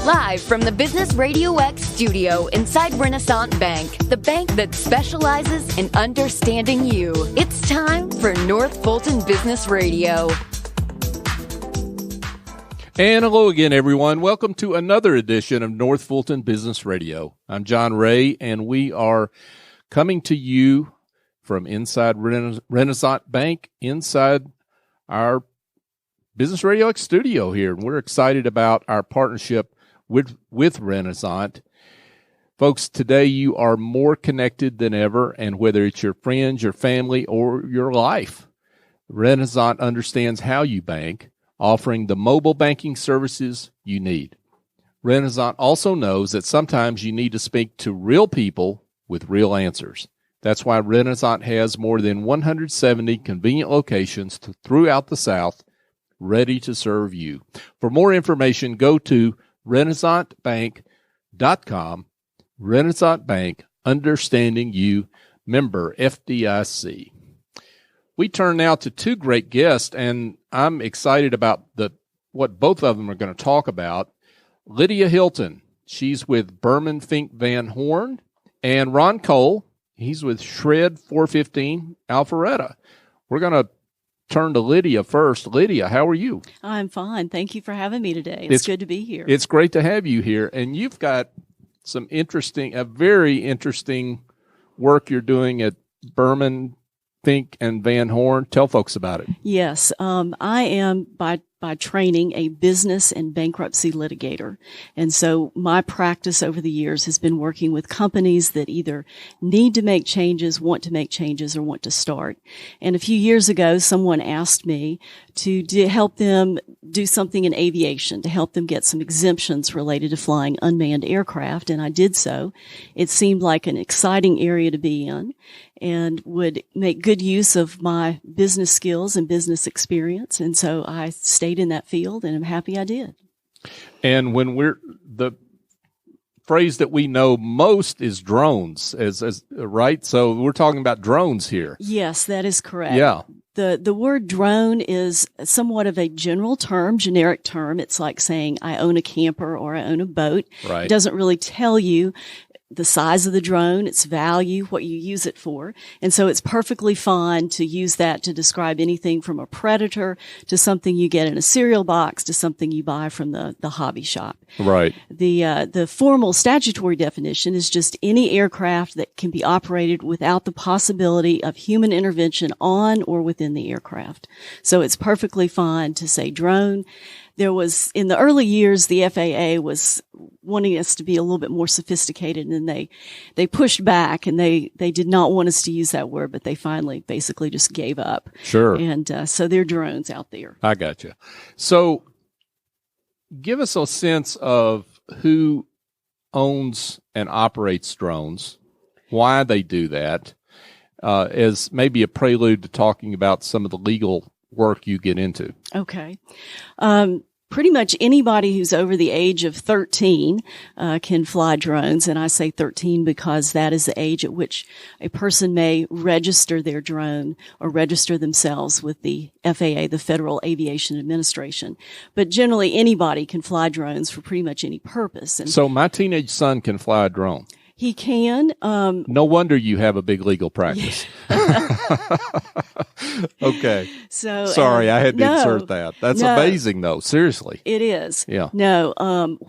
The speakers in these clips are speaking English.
Live from the Business Radio X studio inside Renaissance Bank, the bank that specializes in understanding you. It's time for North Fulton Business Radio. And hello again, everyone. Welcome to another edition of North Fulton Business Radio. I'm John Ray, and we are coming to you from inside Renaissance Bank, inside our Business Radio X studio here. And we're excited about our partnership with Renaissance. Folks, today you are more connected than ever, and whether it's your friends, your family, or your life, Renaissance understands how you bank, offering the mobile banking services you need. Renaissance also knows that sometimes you need to speak to real people with real answers. That's why Renaissance has more than 170 convenient locations throughout the South ready to serve you. For more information, go to renaissancebank.com. Renaissance Bank, understanding you, member FDIC. We turn now to two great guests, and I'm excited about what both of them are going to talk about. Lydia Hilton, she's with Berman Fink Van Horn, and Ron Cole, he's with Shred 415 Alpharetta. We're going to turn to Lydia first. Lydia, how are you? I'm fine. Thank you for having me today. It's good to be here. It's great to have you here. And you've got a very interesting work you're doing at Berman Fink and Van Horn. Tell folks about it. Yes. I am by training a business and bankruptcy litigator. And so my practice over the years has been working with companies that either need to make changes, want to make changes, or want to start. And a few years ago, someone asked me to help them do something in aviation, to help them get some exemptions related to flying unmanned aircraft. And I did so. It seemed like an exciting area to be in and would make good use of my business skills and business experience. And so I stayed in that field, and I'm happy I did. And when the phrase that we know most is drones, as right? So we're talking about drones here. Yes, that is correct. Yeah. The word drone is somewhat of a generic term. It's like saying I own a camper or I own a boat. Right. It doesn't really tell you the size of the drone, its value, what you use it for. And so it's perfectly fine to use that to describe anything from a Predator to something you get in a cereal box to something you buy from the hobby shop. Right. The formal statutory definition is just any aircraft that can be operated without the possibility of human intervention on or within the aircraft. So it's perfectly fine to say drone. There was, in the early years, the FAA was wanting us to be a little bit more sophisticated, and they pushed back, and they did not want us to use that word, but they finally basically just gave up. Sure. And so there are drones out there. I got you. So give us a sense of who owns and operates drones, why they do that, as maybe a prelude to talking about some of the legal work you get into. Okay. Pretty much anybody who's over the age of 13 can fly drones, and I say 13 because that is the age at which a person may register their drone or register themselves with the FAA, the Federal Aviation Administration. But generally, anybody can fly drones for pretty much any purpose. And so my teenage son can fly a drone. He can. No wonder you have a big legal practice. Okay. So sorry, I had to insert that. That's amazing, though. Seriously. It is. Yeah. No,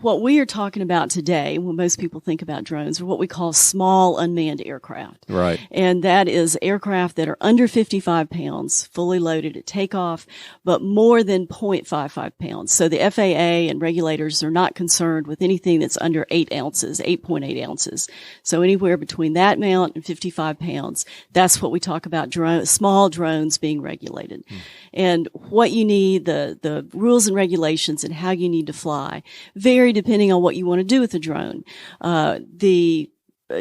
what we are talking about today, when most people think about drones, are what we call small unmanned aircraft. Right. And that is aircraft that are under 55 pounds, fully loaded at takeoff, but more than 0.55 pounds. So the FAA and regulators are not concerned with anything that's under 8 ounces, 8.8 ounces. So anywhere between that amount and 55 pounds, that's what we talk about small drones being regulated. And what you need, the rules and regulations and how you need to fly vary depending on what you want to do with the drone. The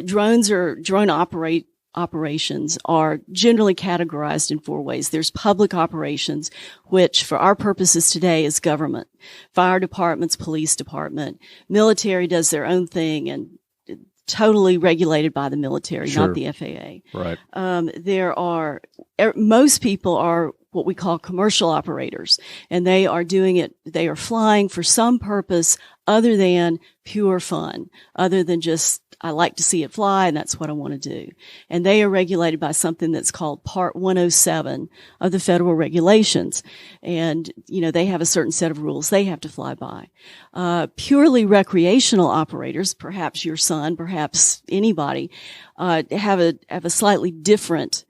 drone operations are generally categorized in 4 ways. There's public operations, which for our purposes today is government. Fire departments, police department, military does their own thing and totally regulated by the military, Sure. not the FAA. Right. Most people are what we call commercial operators, and they are doing it. They are flying for some purpose other than pure fun, other than just, I like to see it fly and that's what I want to do. And they are regulated by something that's called Part 107 of the federal regulations. And, they have a certain set of rules they have to fly by. Purely recreational operators, perhaps your son, perhaps anybody, have a slightly different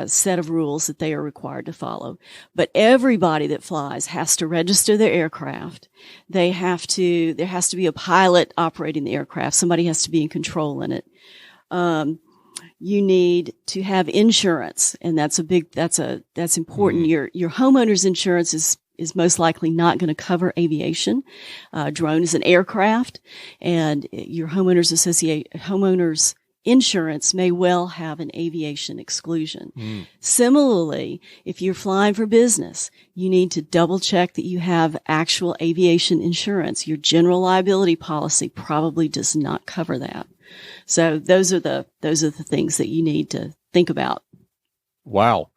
set of rules that they are required to follow. But everybody that flies has to register their aircraft. There has to be a pilot operating the aircraft. Somebody has to be in control in it. You need to have insurance, and that's important. Mm-hmm. Your homeowner's insurance is most likely not going to cover aviation. Drone is an aircraft, and your homeowner's insurance may well have an aviation exclusion. Similarly, if you're flying for business, you need to double check that you have actual aviation insurance. Your general liability policy probably does not cover that. So those are the things that you need to think about. Wow.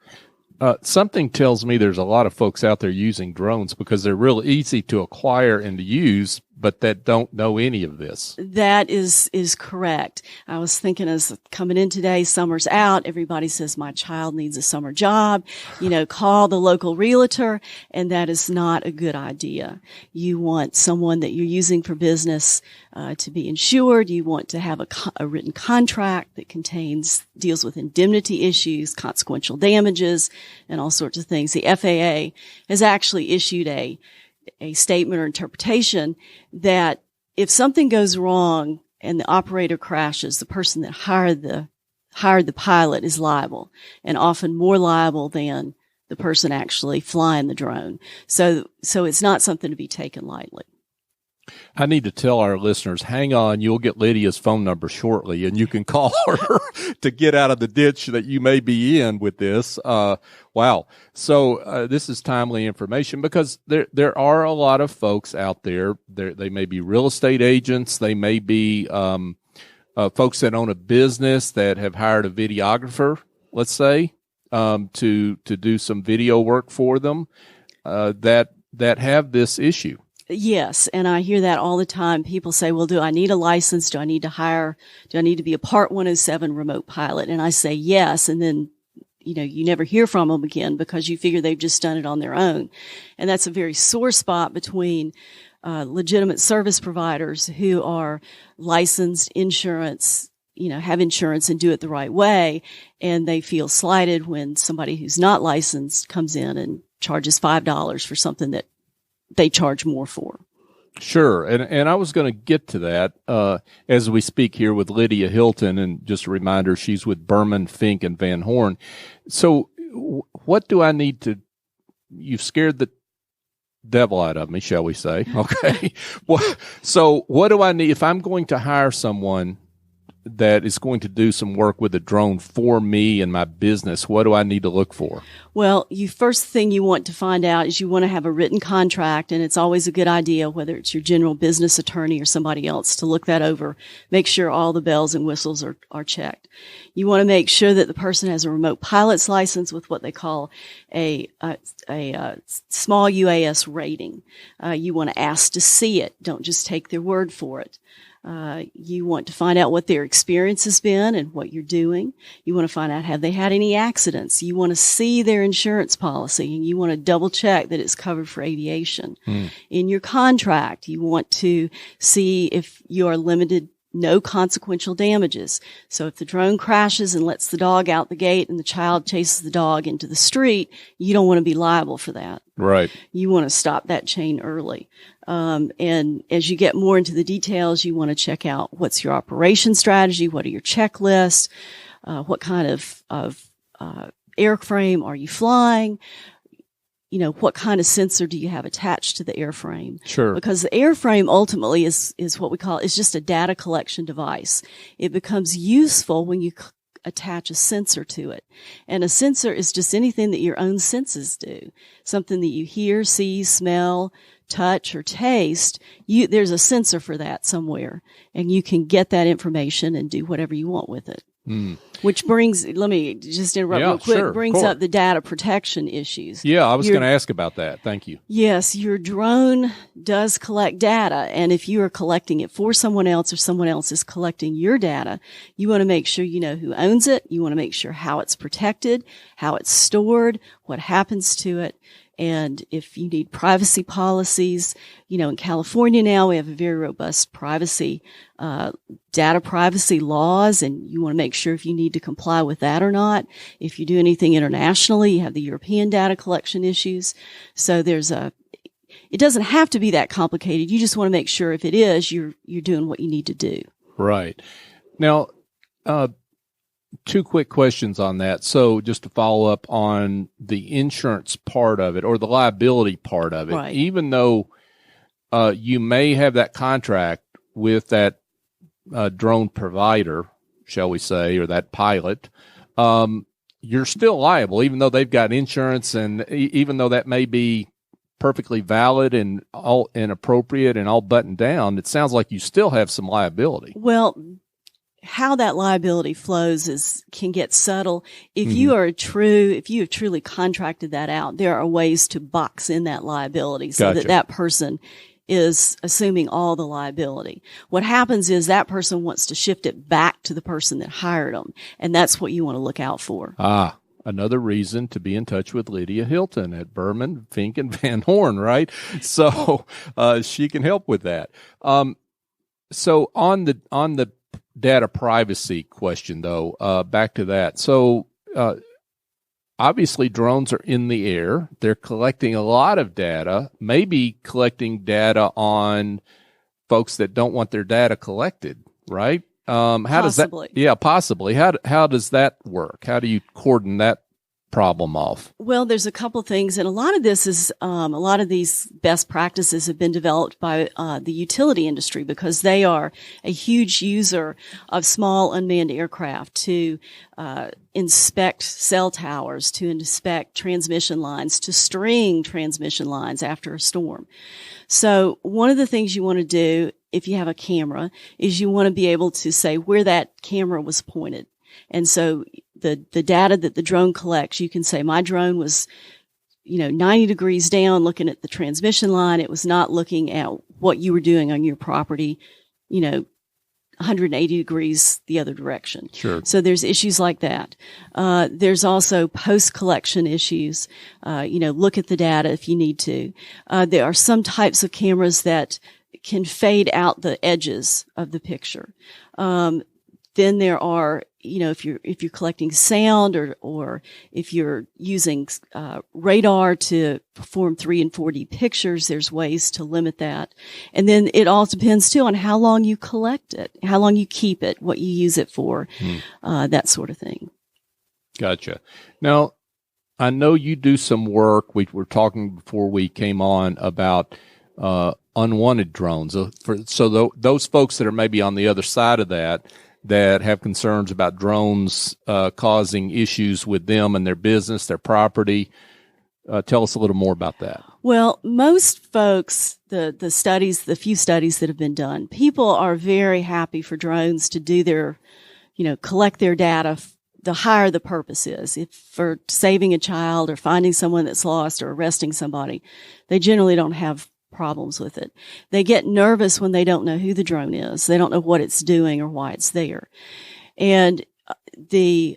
Something tells me there's a lot of folks out there using drones because they're real easy to acquire and to use, but that don't know any of this. That is correct. I was thinking as coming in today, summer's out. Everybody says my child needs a summer job. Call the local realtor, and that is not a good idea. You want someone that you're using for business to be insured. You want to have a written contract that deals with indemnity issues, consequential damages, and all sorts of things. The FAA has actually issued a statement or interpretation that if something goes wrong and the operator crashes, the person that hired the pilot is liable, and often more liable than the person actually flying the drone. So it's not something to be taken lightly. I need to tell our listeners, hang on, you'll get Lydia's phone number shortly, and you can call her to get out of the ditch that you may be in with this. Wow. So this is timely information because there are a lot of folks out there. They may be real estate agents. They may be folks that own a business that have hired a videographer, let's say, to do some video work for them that have this issue. Yes, and I hear that all the time. People say, well, do I need a license? Do I need to be a Part 107 remote pilot? And I say yes, and then, you never hear from them again because you figure they've just done it on their own. And that's a very sore spot between legitimate service providers who are licensed, insurance, have insurance and do it the right way, and they feel slighted when somebody who's not licensed comes in and charges $5 for something that they charge more for. Sure. And I was going to get to that as we speak here with Lydia Hilton. And just a reminder, she's with Berman Fink and Van Horn. So what do I need to – you've scared the devil out of me, shall we say. Okay. So what do I need – if I'm going to hire someone that is going to do some work with a drone for me and my business, what do I need to look for? Well, first thing you want to find out is you want to have a written contract, and it's always a good idea, whether it's your general business attorney or somebody else, to look that over, make sure all the bells and whistles are checked. You want to make sure that the person has a remote pilot's license with what they call a small UAS rating. You want to ask to see it. Don't just take their word for it. You want to find out what their experience has been and what you're doing. You want to find out, have they had any accidents? You want to see their insurance policy, and you want to double check that it's covered for aviation. In your contract, you want to see if you are limited no consequential damages. So if the drone crashes and lets the dog out the gate and the child chases the dog into the street, you don't want to be liable for that. Right. You want to stop that chain early. And as you get more into the details, you want to check out what's your operation strategy, what are your checklists, what kind of airframe are you flying, what kind of sensor do you have attached to the airframe? Sure. Because the airframe ultimately is what we call, is just a data collection device. It becomes useful when you attach a sensor to it. And a sensor is just anything that your own senses do. Something that you hear, see, smell, touch, or taste. There's a sensor for that somewhere, and you can get that information and do whatever you want with it. Which brings, let me just interrupt real quick, sure, brings up the data protection issues. Yeah, I was going to ask about that. Thank you. Yes, your drone does collect data, and if you are collecting it for someone else or someone else is collecting your data, you want to make sure you know who owns it. You want to make sure how it's protected, how it's stored, what happens to it. And if you need privacy policies, in California now we have a very robust privacy, data privacy laws, and you want to make sure if you need to comply with that or not. If you do anything internationally, you have the European data collection issues. So it doesn't have to be that complicated. You just want to make sure if it is, you're doing what you need to do. Right. Now, two quick questions on that. So just to follow up on the insurance part of it or the liability part of it, right. Even though you may have that contract with that drone provider, shall we say, or that pilot, you're still liable, even though they've got insurance, and even though that may be perfectly valid and all and appropriate and all buttoned down, it sounds like you still have some liability. Well, how that liability flows can get subtle. If you have truly contracted that out, there are ways to box in that liability so that person is assuming all the liability. What happens is that person wants to shift it back to the person that hired them, and that's what you want to look out for. Another reason to be in touch with Lydia Hilton at Berman Fink Van Horn, right? So she can help with that. So on the data privacy question, though, back to that. So obviously drones are in the air. They're collecting a lot of data, maybe collecting data on folks that don't want their data collected, right? Possibly. Possibly. How does that work? How do you cordon that problem off? Well, there's a couple things, and a lot of this is a lot of these best practices have been developed by the utility industry because they are a huge user of small unmanned aircraft to inspect cell towers, to inspect transmission lines, to string transmission lines after a storm. So one of the things you want to do if you have a camera is you want to be able to say where that camera was pointed. And so the data that the drone collects, you can say my drone was, 90 degrees down looking at the transmission line. It was not looking at what you were doing on your property, 180 degrees the other direction. Sure. So there's issues like that. There's also post-collection issues. Look at the data if you need to. There are some types of cameras that can fade out the edges of the picture. Then there are, if you're collecting sound or if you're using radar to perform 3 and 4D pictures, there's ways to limit that. And then it all depends too on how long you collect it, how long you keep it, what you use it for, that sort of thing. Gotcha. Now, I know you do some work. We were talking before we came on about unwanted drones. So those folks that are maybe on the other side of that have concerns about drones causing issues with them and their business, their property. Tell us a little more about that. Well, most folks, the few studies that have been done, people are very happy for drones to do their, collect their data. The higher the purpose is, if for saving a child or finding someone that's lost or arresting somebody, they generally don't have problems with it. They get nervous when they don't know who the drone is. They don't know what it's doing or why it's there. And they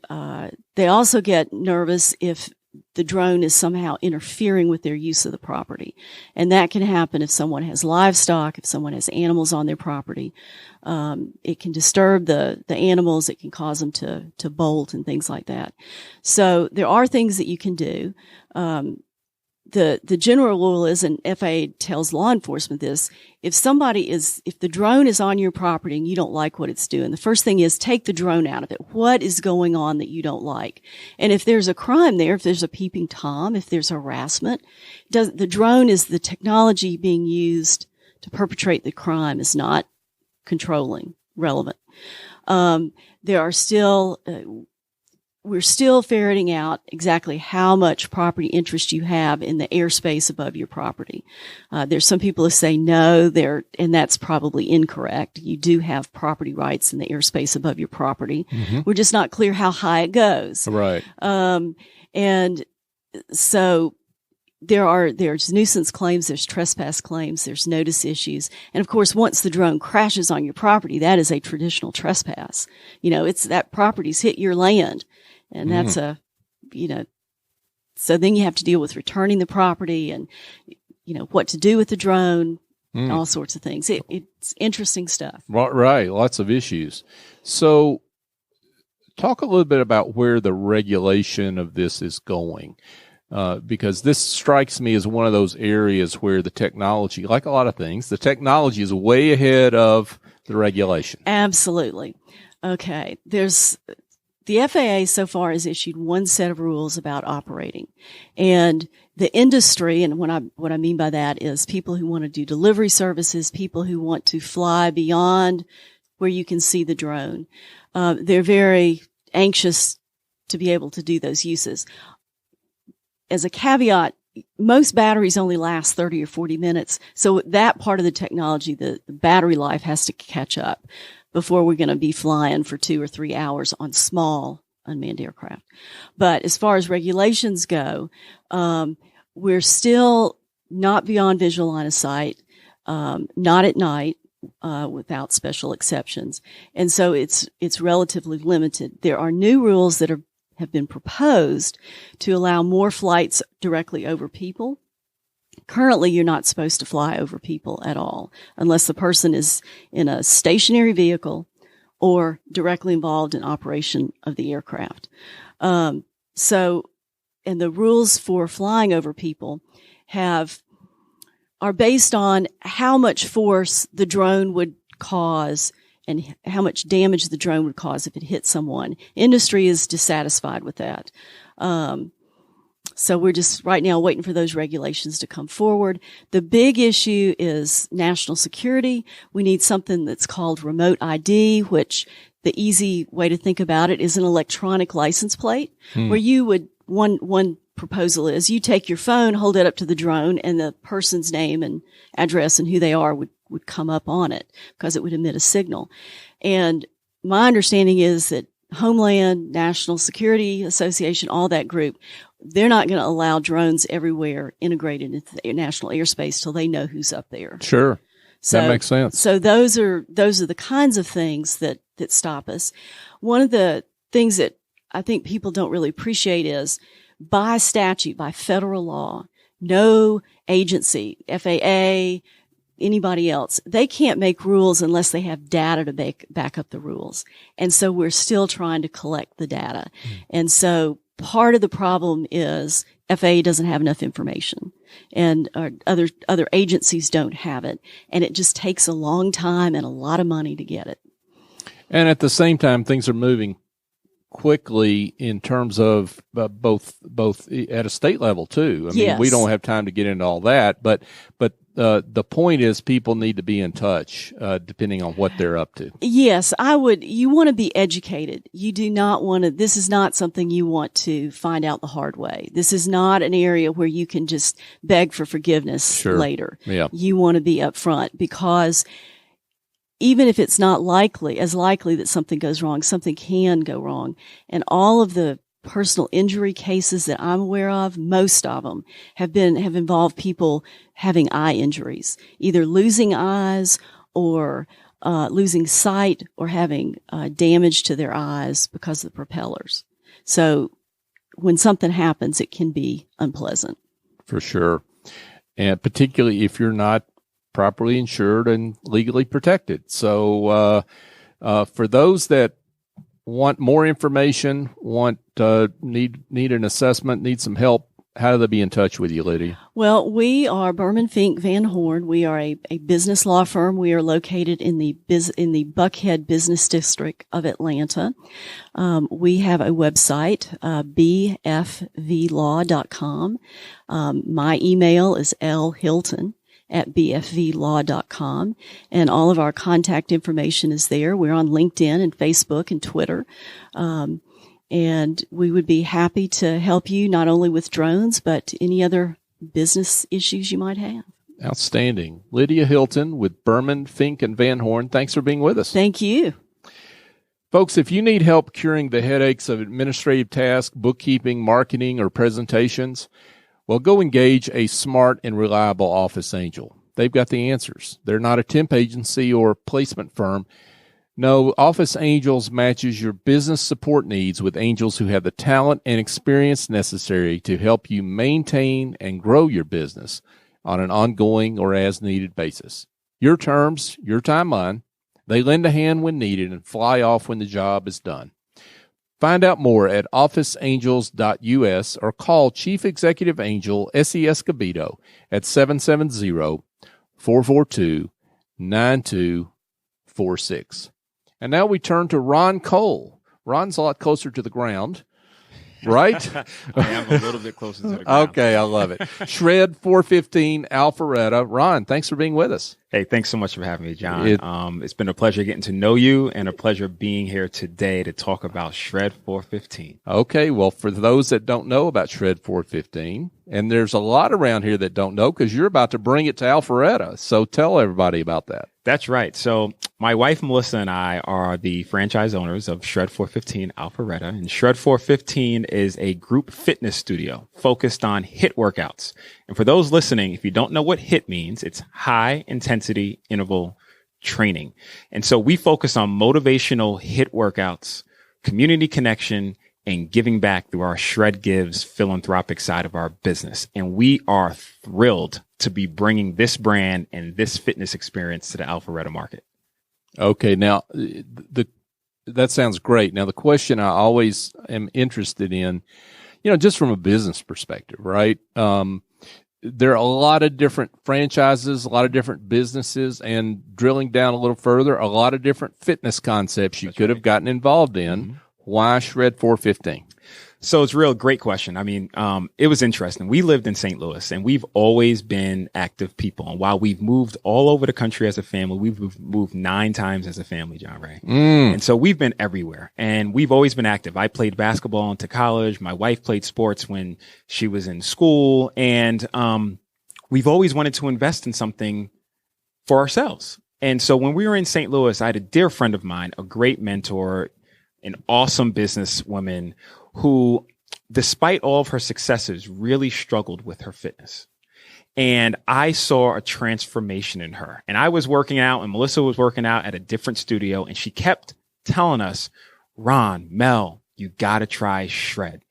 also get nervous if the drone is somehow interfering with their use of the property. And that can happen if someone has livestock, if someone has animals on their property. It can disturb the animals. It can cause them to bolt and things like that. So there are things that you can do. The general rule is, and FAA tells law enforcement this, if the drone is on your property and you don't like what it's doing, the first thing is take the drone out of it. What is going on that you don't like? And if there's a crime there, if there's a peeping Tom, if there's harassment, the drone is the technology being used to perpetrate the crime is not relevant. There are still, we're still ferreting out exactly how much property interest you have in the airspace above your property. There's some people who say no, and that's probably incorrect. You do have property rights in the airspace above your property. Mm-hmm. We're just not clear how high it goes. Right. And so there's nuisance claims, there's trespass claims, there's notice issues. And of course, once the drone crashes on your property, that is a traditional trespass. It's that property's hit your land. And that's so then you have to deal with returning the property and, what to do with the drone, and all sorts of things. It's interesting stuff. Right. Lots of issues. So talk a little bit about where the regulation of this is going. Because this strikes me as one of those areas where the technology, like a lot of things, the technology is way ahead of the regulation. Absolutely. Okay. The FAA so far has issued one set of rules about operating, and the industry, and what I mean by that is people who want to do delivery services, people who want to fly beyond where you can see the drone. They're very anxious to be able to do those uses. As a caveat, most batteries only last 30 or 40 minutes. So that part of the technology, the battery life has to catch up before we're going to be flying for 2 or 3 hours on small unmanned aircraft. But as far as regulations go, we're still not beyond visual line of sight, not at night, without special exceptions. And so it's relatively limited. There are new rules that have been proposed to allow more flights directly over people. Currently, you're not supposed to fly over people at all unless the person is in a stationary vehicle or directly involved in operation of the aircraft. And the rules for flying over people are based on how much force the drone would cause and how much damage the drone would cause if it hit someone. Industry is dissatisfied with that. So we're just right now waiting for those regulations to come forward. The big issue is national security. We need something that's called remote ID, which the easy way to think about it is an electronic license plate, where you would, one proposal is you take your phone, hold it up to the drone, and the person's name and address and who they are would come up on it because it would emit a signal. And my understanding is that Homeland, National Security Association, all that group, they're not going to allow drones everywhere integrated into the national airspace till they know who's up there. Sure. That makes sense. So those are the kinds of things that stop us. One of the things that I think people don't really appreciate is by statute, by federal law, no agency, FAA, anybody else, they can't make rules unless they have data to back up the rules. And so we're still trying to collect the data. And so part of the problem is FAA doesn't have enough information and other agencies don't have it. And it just takes a long time and a lot of money to get it. And at the same time, things are moving quickly in terms of both at a state level too. I mean, yes. We don't have time to get into all that, but the point is people need to be in touch, depending on what they're up to. Yes, you want to be educated. You do not want to, this is not something you want to find out the hard way. This is not an area where you can just beg for forgiveness later. Yeah. You want to be upfront because even if it's not likely that something goes wrong, something can go wrong. And all of the personal injury cases that I'm aware of, most of them have involved people having eye injuries, either losing eyes or losing sight or having damage to their eyes because of the propellers. So when something happens, it can be unpleasant. For sure. And particularly if you're not properly insured and legally protected. So for those that want more information, need an assessment, need some help, how do they be in touch with you, Lydia? Well, we are Berman Fink Van Horn. We are a business law firm. We are located in the Buckhead Business District of Atlanta. We have a website, bfvlaw.com. My email is lhilton@bfvlaw.com, and all of our contact information is there. We're on LinkedIn and Facebook and Twitter. And we would be happy to help you not only with drones, but any other business issues you might have. Outstanding. Lydia Hilton with Berman, Fink, and Van Horn. Thanks for being with us. Thank you. Folks, if you need help curing the headaches of administrative tasks, bookkeeping, marketing, or presentations, well, go engage a smart and reliable office angel. They've got the answers. They're not a temp agency or placement firm. No, Office Angels matches your business support needs with angels who have the talent and experience necessary to help you maintain and grow your business on an ongoing or as-needed basis. Your terms, your timeline. They lend a hand when needed and fly off when the job is done. Find out more at officeangels.us or call Chief Executive Angel S.E. Escobedo at 770-442-9246. And now we turn to Ron Cole. Ron's a lot closer to the ground, right? I am a little bit closer to the ground. Okay, I love it. Shred 415 Alpharetta. Ron, thanks for being with us. Hey, thanks so much for having me, John. It's been a pleasure getting to know you and a pleasure being here today to talk about Shred 415. Okay, well, for those that don't know about Shred 415, and there's a lot around here that don't know because you're about to bring it to Alpharetta, so tell everybody about that. That's right. So my wife, Melissa, and I are the franchise owners of Shred 415 Alpharetta. And Shred 415 is a group fitness studio focused on HIIT workouts. And for those listening, if you don't know what HIIT means, it's high intensity interval training. And so we focus on motivational HIIT workouts, community connection, and giving back through our Shred Gives philanthropic side of our business. And we are thrilled to be bringing this brand and this fitness experience to the Alpharetta market. Okay, now that sounds great. Now the question I always am interested in, just from a business perspective, right? There are a lot of different franchises, a lot of different businesses, and drilling down a little further, a lot of different fitness concepts you could have gotten involved in. Mm-hmm. Why Shred 415? So it's a real great question. I mean, it was interesting. We lived in St. Louis and we've always been active people. And while we've moved all over the country as a family, we've moved 9 times as a family, John Ray. And so we've been everywhere and we've always been active. I played basketball into college. My wife played sports when she was in school. And we've always wanted to invest in something for ourselves. And so when we were in St. Louis, I had a dear friend of mine, a great mentor, an awesome businesswoman who, despite all of her successes, really struggled with her fitness. And I saw a transformation in her. And I was working out and Melissa was working out at a different studio. And she kept telling us, Ron, Mel, you got to try Shred.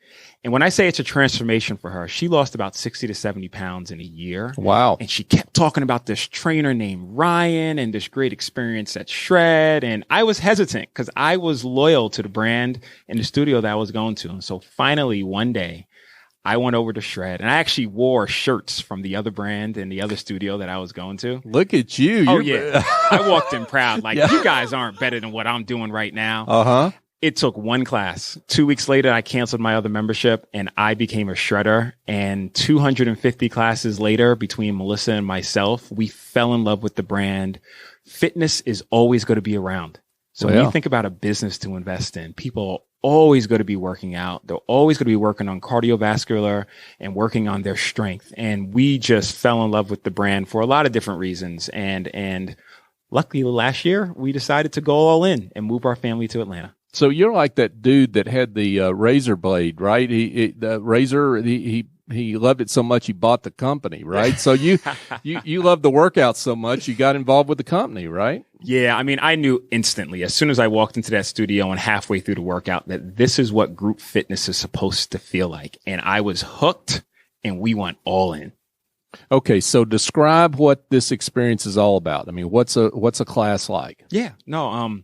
And when I say it's a transformation for her, she lost about 60 to 70 pounds in a year. Wow. And she kept talking about this trainer named Ryan and this great experience at Shred. And I was hesitant because I was loyal to the brand and the studio that I was going to. And so finally, one day, I went over to Shred and I actually wore shirts from the other brand and the other studio that I was going to. Look at you. Oh, yeah. I walked in proud. Like, you guys aren't better than what I'm doing right now. Uh-huh. It took one class. 2 weeks later, I canceled my other membership and I became a shredder. And 250 classes later, between Melissa and myself, we fell in love with the brand. Fitness is always going to be around. So when you think about a business to invest in, people are always going to be working out. They're always going to be working on cardiovascular and working on their strength. And we just fell in love with the brand for a lot of different reasons. And luckily last year, we decided to go all in and move our family to Atlanta. So you're like that dude that had the razor blade, right? He loved it so much he bought the company, right? So you love the workout so much you got involved with the company, right? Yeah, I mean, I knew instantly as soon as I walked into that studio and halfway through the workout that this is what group fitness is supposed to feel like, and I was hooked, and we went all in. Okay, so describe what this experience is all about. I mean, what's a class like? Yeah, no,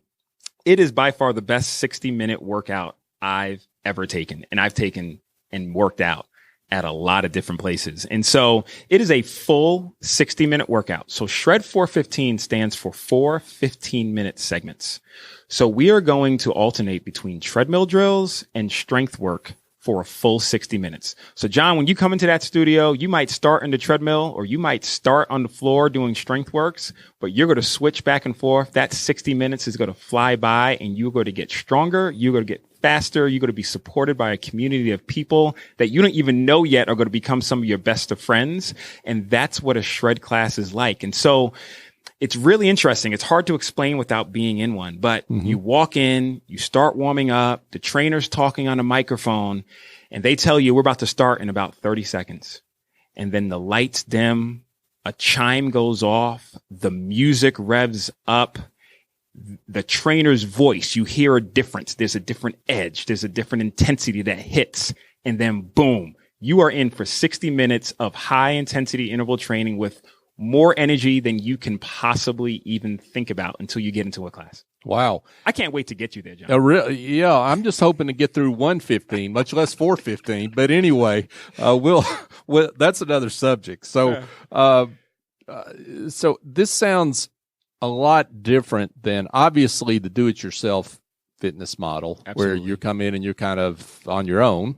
it is by far the best 60-minute workout I've ever taken. And I've taken and worked out at a lot of different places. And so it is a full 60-minute workout. So Shred 415 stands for 4 15-minute segments. So we are going to alternate between treadmill drills and strength work for a full 60 minutes. So John, when you come into that studio, you might start in the treadmill or you might start on the floor doing strength works, but you're going to switch back and forth. That 60 minutes is going to fly by and you're going to get stronger. You're going to get faster. You're going to be supported by a community of people that you don't even know yet are going to become some of your best of friends. And that's what a shred class is like. And so it's really interesting. It's hard to explain without being in one, but you walk in, you start warming up, the trainer's talking on a microphone, and they tell you we're about to start in about 30 seconds. And then the lights dim, a chime goes off, the music revs up, the trainer's voice, you hear a difference. There's a different edge. There's a different intensity that hits. And then boom, you are in for 60 minutes of high intensity interval training with more energy than you can possibly even think about until you get into a class. Wow. I can't wait to get you there, John. Yeah, I'm just hoping to get through 115, much less 415. But anyway, we'll that's another subject. So, so this sounds a lot different than obviously the do-it-yourself fitness model. Absolutely. Where you come in and you're kind of on your own.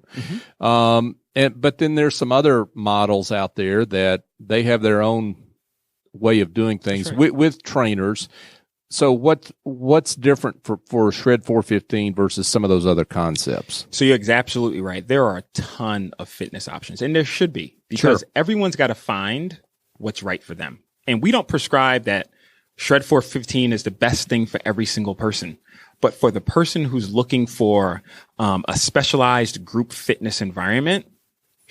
But then there's some other models out there that they have their own way of doing things with trainers. So what's different for Shred 415 versus some of those other concepts? So you're absolutely right. There are a ton of fitness options, and there should be, because everyone's got to find what's right for them. And we don't prescribe that Shred 415 is the best thing for every single person. But for the person who's looking for a specialized group fitness environment,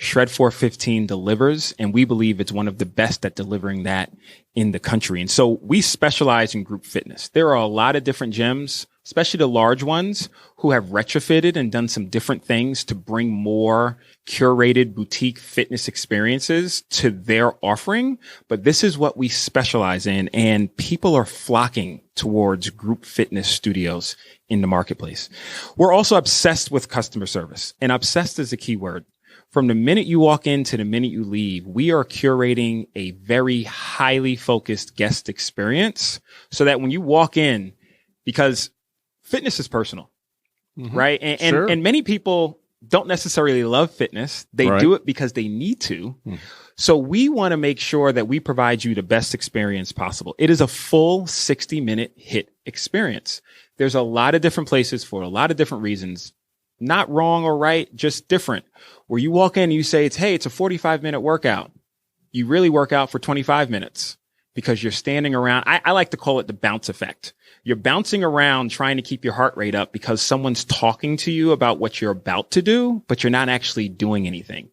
Shred 415 delivers, and we believe it's one of the best at delivering that in the country. And so we specialize in group fitness. There are a lot of different gyms, especially the large ones, who have retrofitted and done some different things to bring more curated boutique fitness experiences to their offering. But this is what we specialize in, and people are flocking towards group fitness studios in the marketplace. We're also obsessed with customer service, and obsessed is a key word. From the minute you walk in to the minute you leave, we are curating a very highly focused guest experience so that when you walk in, because fitness is personal, right? And many people don't necessarily love fitness. They do it because they need to. So we want to make sure that we provide you the best experience possible. It is a full 60-minute HIIT experience. There's a lot of different places for a lot of different reasons. Not wrong or right, just different. Where you walk in and you say, it's a 45-minute workout. You really work out for 25 minutes because you're standing around. I like to call it the bounce effect. You're bouncing around trying to keep your heart rate up because someone's talking to you about what you're about to do, but you're not actually doing anything.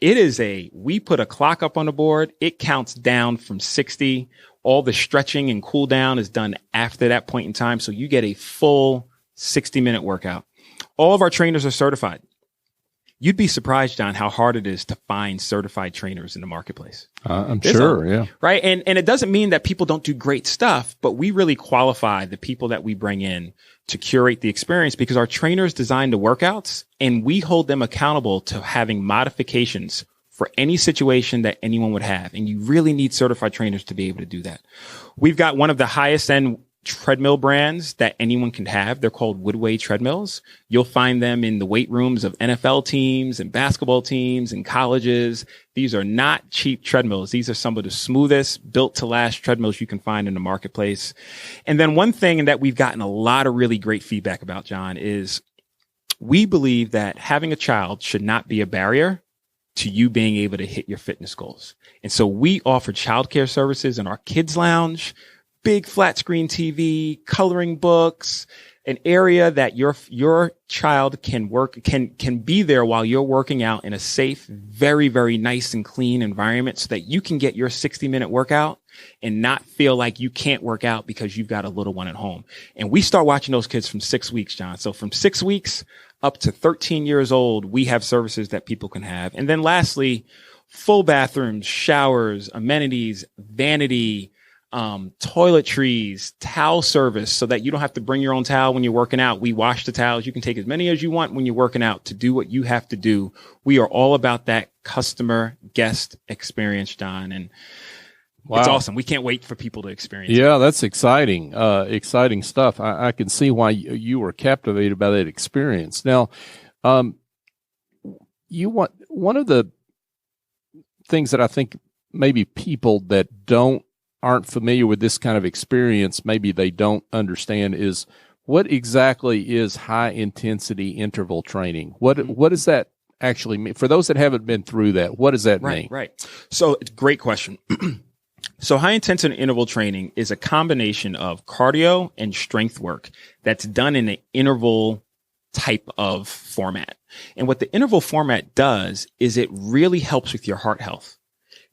We put a clock up on the board. It counts down from 60. All the stretching and cool down is done after that point in time. So you get a full 60-minute workout. All of our trainers are certified. You'd be surprised, John, how hard it is to find certified trainers in the marketplace. I'm sure, yeah. Right? And it doesn't mean that people don't do great stuff, but we really qualify the people that we bring in to curate the experience because our trainers design the workouts and we hold them accountable to having modifications for any situation that anyone would have. And you really need certified trainers to be able to do that. We've got one of the highest end treadmill brands that anyone can have. They're called Woodway treadmills. You'll find them in the weight rooms of NFL teams and basketball teams and colleges. These are not cheap treadmills. These are some of the smoothest, built to last treadmills you can find in the marketplace. And then one thing that we've gotten a lot of really great feedback about, John, is we believe that having a child should not be a barrier to you being able to hit your fitness goals. And so we offer childcare services in our kids lounge, big flat screen TV, coloring books, an area that your child can be there while you're working out in a safe, very, very nice and clean environment so that you can get your 60-minute workout and not feel like you can't work out because you've got a little one at home. And we start watching those kids from 6 weeks, John. So from 6 weeks up to 13 years old, we have services that people can have. And then lastly, full bathrooms, showers, amenities, vanity, toiletries, towel service so that you don't have to bring your own towel when you're working out. We wash the towels. You can take as many as you want when you're working out to do what you have to do. We are all about that customer guest experience, John. And It's awesome. We can't wait for people to experience it. Yeah, that's exciting. Exciting stuff. I can see why you were captivated by that experience. Now, one of the things that I think maybe people that aren't familiar with this kind of experience, maybe they don't understand is what exactly is high intensity interval training? What does that actually mean? For those that haven't been through that, what does that mean? Right. So it's a great question. So high intensity interval training is a combination of cardio and strength work that's done in an interval type of format. And what the interval format does is it really helps with your heart health.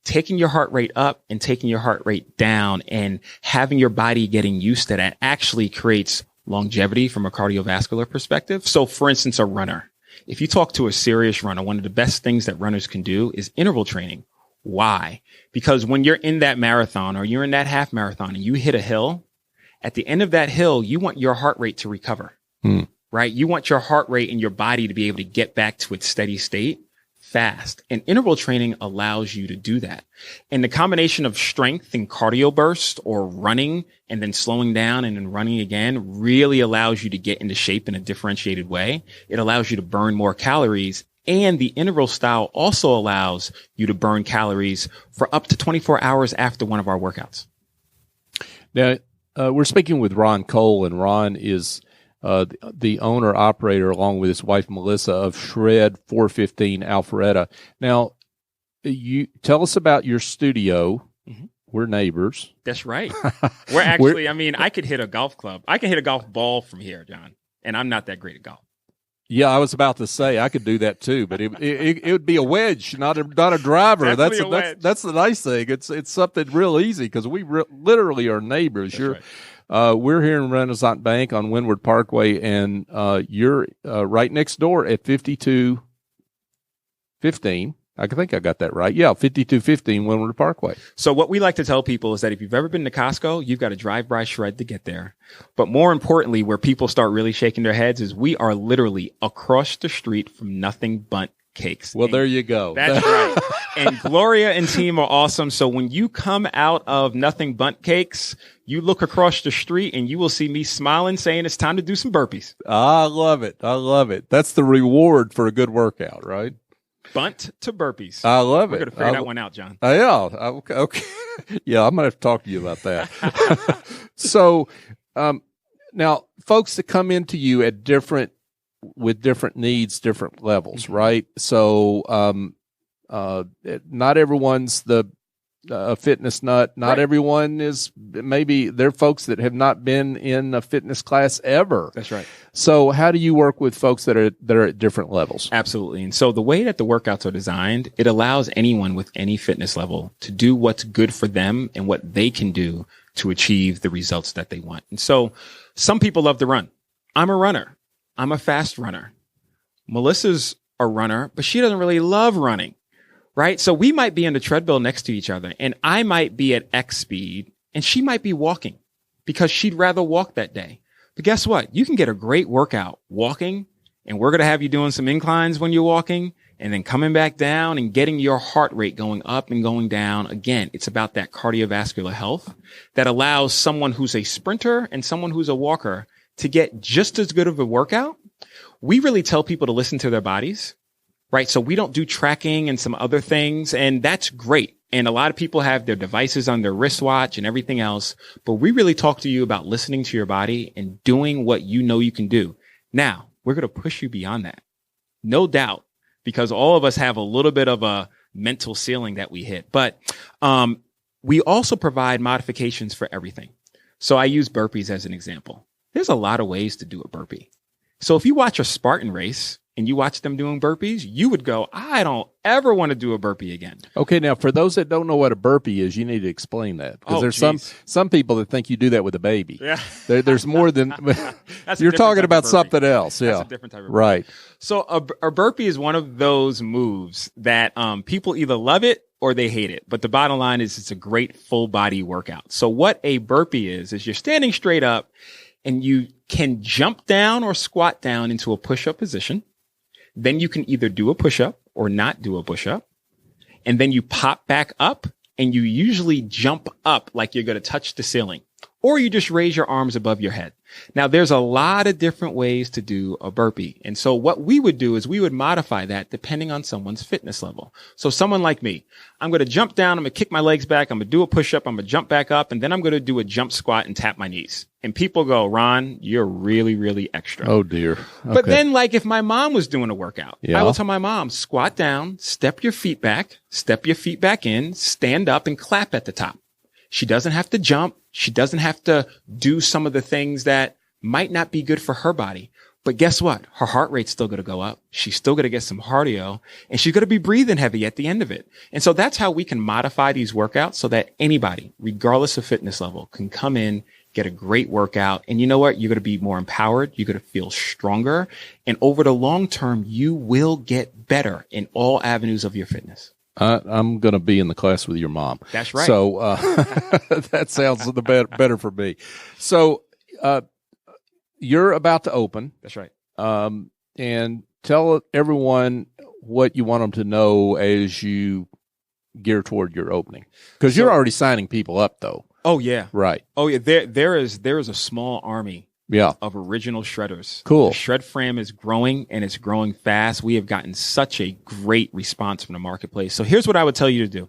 Taking your heart rate up and taking your heart rate down and having your body getting used to that actually creates longevity from a cardiovascular perspective. So for instance, a runner, if you talk to a serious runner, one of the best things that runners can do is interval training. Why? Because when you're in that marathon or you're in that half marathon and you hit a hill, at the end of that hill, you want your heart rate to recover, right? You want your heart rate and your body to be able to get back to its steady state fast. And interval training allows you to do that. And the combination of strength and cardio burst or running and then slowing down and then running again really allows you to get into shape in a differentiated way. It allows you to burn more calories. And the interval style also allows you to burn calories for up to 24 hours after one of our workouts. Now, we're speaking with Ron Cole, and Ron is the owner operator, along with his wife Melissa, of Shred 415 Alpharetta. Now, you tell us about your studio. Mm-hmm. We're neighbors. That's right. We're actually. I could hit a golf club. I can hit a golf ball from here, John, and I'm not that great at golf. Yeah, I was about to say I could do that too, but it would be a wedge, not a driver. That's the nice thing. It's something real easy because we literally are neighbors. That's right. We're here in Renaissance Bank on Windward Parkway, and you're right next door at 5215. I think I got that right. Yeah, 5215 Windward Parkway. So what we like to tell people is that if you've ever been to Costco, you've got to drive by Shred to get there. But more importantly, where people start really shaking their heads is we are literally across the street from Nothing Bundt Cakes. Well, there you go. That's right. And Gloria and team are awesome. So when you come out of Nothing Bundt Cakes, you look across the street and you will see me smiling, saying it's time to do some burpees. I love it. That's the reward for a good workout, right? Bunt to burpees. I love We're it. We're going to figure that one out, John. Yeah. Okay. Yeah, I'm going to have to talk to you about that. So, now folks that come into you with different needs, different levels, right? So, not everyone's a fitness nut. Not everyone is. Maybe they're folks that have not been in a fitness class ever. That's right. So how do you work with folks that are at different levels? Absolutely. And so the way that the workouts are designed, it allows anyone with any fitness level to do what's good for them and what they can do to achieve the results that they want. And so some people love to run. I'm a runner. I'm a fast runner. Melissa's a runner, but she doesn't really love running. Right? So we might be on the treadmill next to each other, and I might be at X speed and she might be walking because she'd rather walk that day. But guess what? You can get a great workout walking, and we're going to have you doing some inclines when you're walking and then coming back down and getting your heart rate going up and going down. Again, it's about that cardiovascular health that allows someone who's a sprinter and someone who's a walker to get just as good of a workout. We really tell people to listen to their bodies. Right. So we don't do tracking and some other things, and that's great. And a lot of people have their devices on their wristwatch and everything else. But we really talk to you about listening to your body and doing what you know you can do. Now, we're going to push you beyond that. No doubt, because all of us have a little bit of a mental ceiling that we hit. But we also provide modifications for everything. So I use burpees as an example. There's a lot of ways to do a burpee. So if you watch a Spartan race, and you watch them doing burpees, you would go, I don't ever want to do a burpee again. Okay, now for those that don't know what a burpee is, you need to explain that. Because there's some people that think you do that with a baby. Yeah. There's more than you're talking about something else. Yeah. That's a different type of burpee. Right. So a burpee is one of those moves that people either love it or they hate it. But the bottom line is it's a great full body workout. So what a burpee is you're standing straight up and you can jump down or squat down into a push-up position. Then you can either do a push-up or not do a push-up. And then you pop back up and you usually jump up like you're going to touch the ceiling. or you just raise your arms above your head. Now, there's a lot of different ways to do a burpee. And so what we would do is we would modify that depending on someone's fitness level. So someone like me, I'm going to jump down, I'm going to kick my legs back, I'm going to do a push-up, I'm going to jump back up, and then I'm going to do a jump squat and tap my knees. And people go, Ron, you're really, really extra. Oh, dear. Okay. But then, like, if my mom was doing a workout, I would tell my mom, squat down, step your feet back in, stand up, and clap at the top. She doesn't have to jump. She doesn't have to do some of the things that might not be good for her body. But guess what? Her heart rate's still going to go up. She's still going to get some cardio, and she's going to be breathing heavy at the end of it. And so that's how we can modify these workouts so that anybody, regardless of fitness level, can come in, get a great workout. And you know what? You're going to be more empowered. You're going to feel stronger. And over the long term, you will get better in all avenues of your fitness. I'm going to be in the class with your mom. That's right. So that sounds better for me. So you're about to open. That's right. And tell everyone what you want them to know as you gear toward your opening. Because you're already signing people up, though. Oh, yeah. Right. Oh, yeah. There is a small army of original shredders. Cool. The shred fram is growing, and it's growing fast. We have gotten such a great response from the marketplace. So here's what I would tell you to do.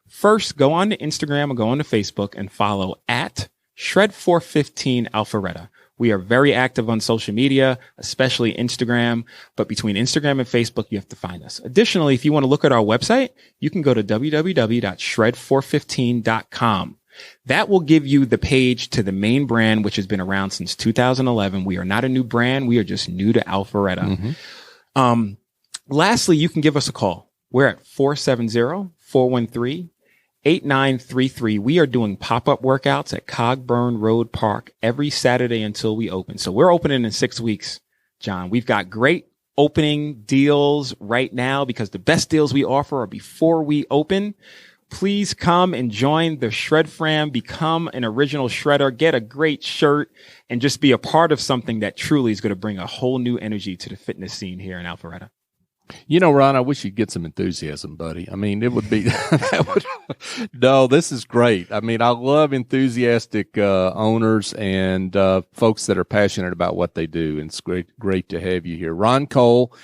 First, go on to Instagram or go on to Facebook and follow at Shred415 Alpharetta. We are very active on social media, especially Instagram. But between Instagram and Facebook, you have to find us. Additionally, if you want to look at our website, you can go to www.shred415.com. That will give you the page to the main brand, which has been around since 2011. We are not a new brand. We are just new to Alpharetta. Mm-hmm. Lastly, you can give us a call. We're at 470-413-8933. We are doing pop-up workouts at Cogburn Road Park every Saturday until we open. So we're opening in 6 weeks, John. We've got great opening deals right now because the best deals we offer are before we open. Please come and join the Shred Fram, become an original shredder, get a great shirt, and just be a part of something that truly is going to bring a whole new energy to the fitness scene here in Alpharetta. You know, Ron, I wish you'd get some enthusiasm, buddy. I mean, it would be, no, this is great. I mean, I love enthusiastic, owners and, folks that are passionate about what they do. And it's great to have you here. Ron Cole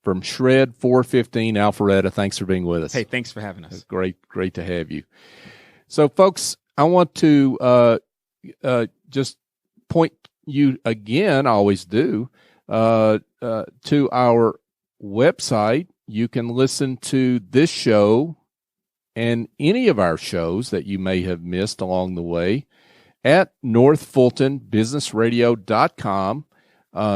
from Shred 415 Alpharetta. Thanks for being with us. Hey, thanks for having us. Great to have you. So folks, I want to, just point you again, I always do, to our website. You can listen to this show and any of our shows that you may have missed along the way at northfultonbusinessradio.com.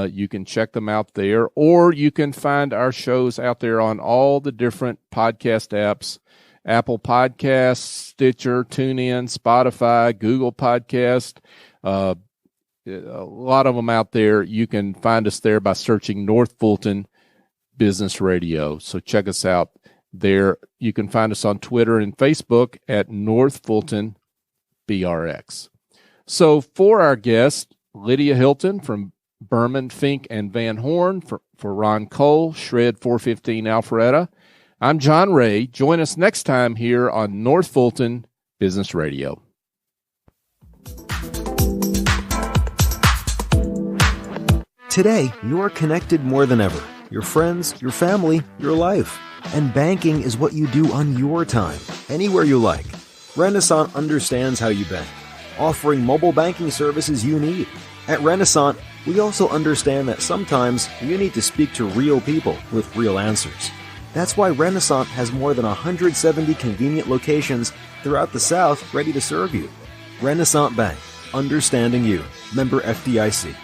You can check them out there, or you can find our shows out there on all the different podcast apps, Apple Podcasts, Stitcher, TuneIn, Spotify, Google Podcast, a lot of them out there. You can find us there by searching North Fulton Business Radio. So check us out there. You can find us on Twitter and Facebook at North Fulton BRX. So for our guest, Lydia Hilton from Berman, Fink, and Van Horn, for Ron Cole, Shred 415 Alpharetta, I'm John Ray. Join us next time here on North Fulton Business Radio. Today, you're connected more than ever. Your friends, your family, your life. And banking is what you do on your time, anywhere you like. Renaissance understands how you bank, offering mobile banking services you need. At Renaissance, we also understand that sometimes you need to speak to real people with real answers. That's why Renaissance has more than 170 convenient locations throughout the South ready to serve you. Renaissance Bank, understanding you. Member FDIC.